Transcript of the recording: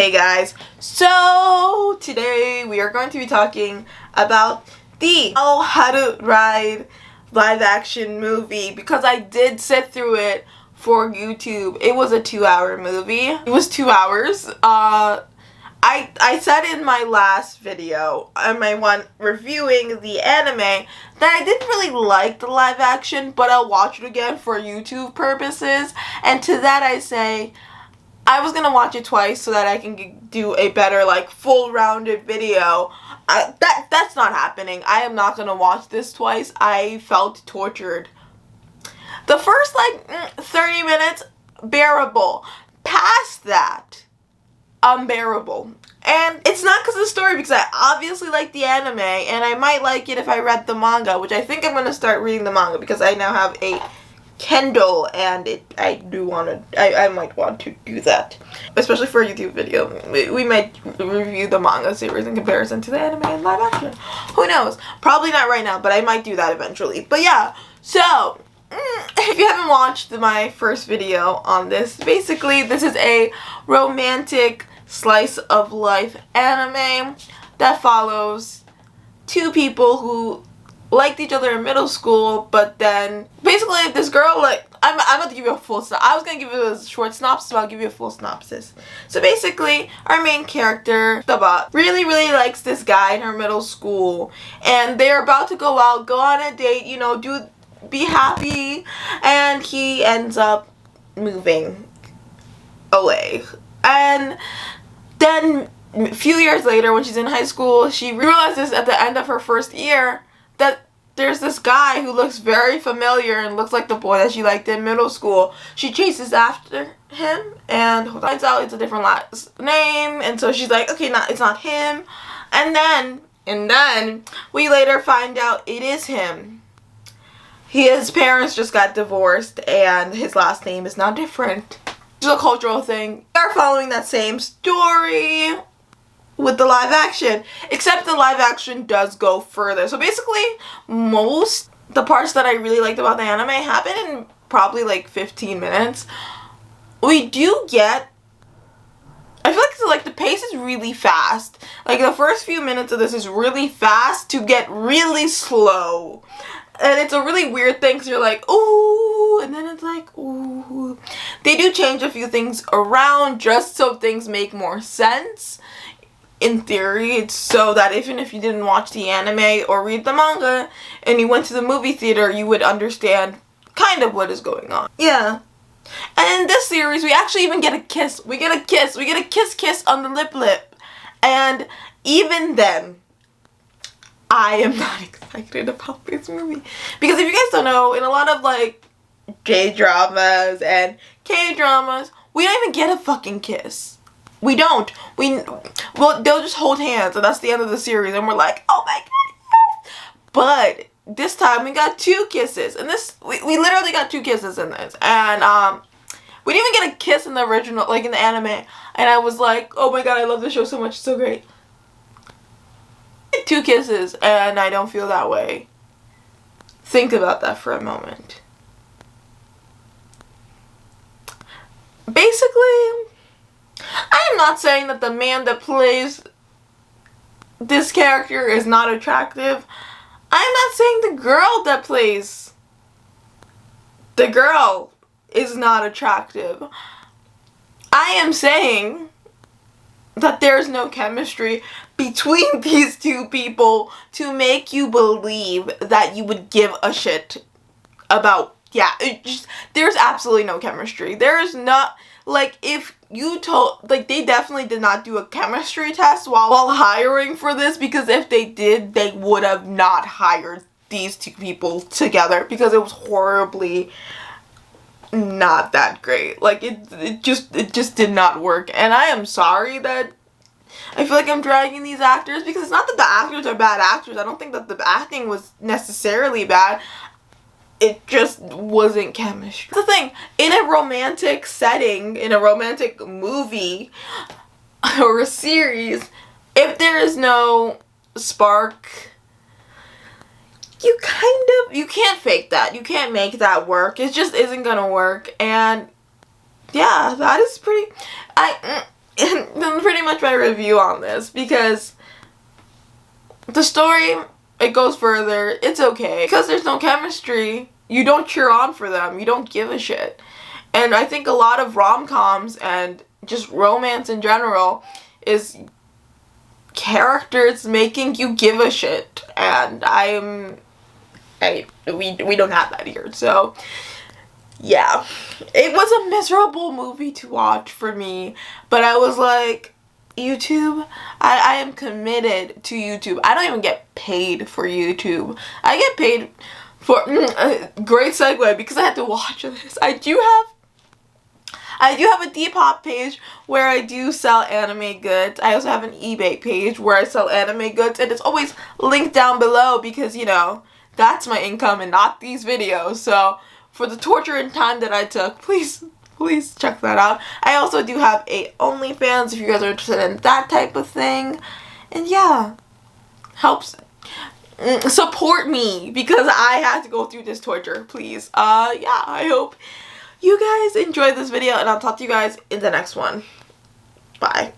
Hey guys, so today we are going to be talking about the Haru Ride live action movie because I did sit through it for YouTube. It was a 2-hour movie. It was 2 hours. I said in my last video, my one reviewing the anime, that I didn't really like the live action, but I'll watch it again for YouTube purposes. And to that I say, I was gonna watch it twice so that I can do a better, full rounded video. That's not happening. I am not gonna watch this twice. I felt tortured. The first 30 minutes, bearable. Past that, unbearable. And it's not because of the story, because I obviously like the anime, and I might like it if I read the manga, which I think I'm gonna start reading the manga because I now have a Kindle, and I might want to do that, especially for a YouTube video. We might review the manga series in comparison to the anime and live action. Who knows? Probably not right now, but I might do that eventually. But yeah, so if you haven't watched my first video on this, basically this is a romantic slice of life anime that follows two people who liked each other in middle school, but then basically this girl, I'm about to give you a full I was gonna give you a short synopsis, but I'll give you a full synopsis. So basically, our main character, Taba, really likes this guy in her middle school, and they're about to go out, go on a date, be happy, and he ends up moving away. And then a few years later, when she's in high school, she realizes at the end of her first year that there's this guy who looks very familiar and looks like the boy that she liked in middle school. She chases after him and finds out it's a different last name, and so she's like, okay, it's not him. And then we later find out it is him. His parents just got divorced and his last name is now different. It's a cultural thing. We are following that same story with the live action, except the live action does go further. So basically, the parts that I really liked about the anime happen in probably 15 minutes. We do get, I feel like the pace is really fast. The first few minutes of this is really fast to get really slow. And it's a really weird thing because you're like, ooh, and then it's like, ooh. They do change a few things around just so things make more sense. In theory, it's so that even if you didn't watch the anime or read the manga and you went to the movie theater, you would understand kind of what is going on. Yeah. And in this series, we actually even get a kiss. We get a kiss on the lip. And even then, I am not excited about this movie. Because if you guys don't know, in a lot of J-dramas and K-dramas, we don't even get a fucking kiss. We don't. Well, they'll just hold hands, and that's the end of the series, and we're like, oh my god, yes! But this time we got 2 kisses, and we literally got 2 kisses in this, and we didn't even get a kiss in the original, in the anime, and I was like, oh my god, I love this show so much, it's so great. 2 kisses, and I don't feel that way. Think about that for a moment. Basically, I am not saying that the man that plays this character is not attractive. I am not saying the girl that plays the girl is not attractive. I am saying that there's no chemistry between these two people to make you believe that you would give a shit about, there's absolutely no chemistry. There is not, if you told, they definitely did not do a chemistry test while hiring for this, because if they did, they would have not hired these 2 people together, because it was horribly not that great. It just did not work, and I am sorry that I feel like I'm dragging these actors, because it's not that the actors are bad actors. I don't think that the acting was necessarily bad. It just wasn't chemistry. The thing, in a romantic setting, in a romantic movie or a series, if there is no spark, you can't fake that. You can't make that work. It just isn't gonna work. And yeah, that is pretty, And that's pretty much my review on this, because the story, it goes further. It's okay. Because there's no chemistry, you don't cheer on for them. You don't give a shit. And I think a lot of rom-coms and just romance in general is characters making you give a shit. And we don't have that here. So, yeah. It was a miserable movie to watch for me. But I was like, YouTube, I am committed to YouTube. I don't even get paid for YouTube. I get paid for great segue, because I had to watch this. I do have a Depop page where I do sell anime goods. I also have an eBay page where I sell anime goods, and it's always linked down below, because, you know, that's my income and not these videos. So for the torture and time that I took, please check that out. I also do have a OnlyFans if you guys are interested in that type of thing. And yeah, helps support me, because I had to go through this torture, please. Yeah, I hope you guys enjoyed this video, and I'll talk to you guys in the next one. Bye.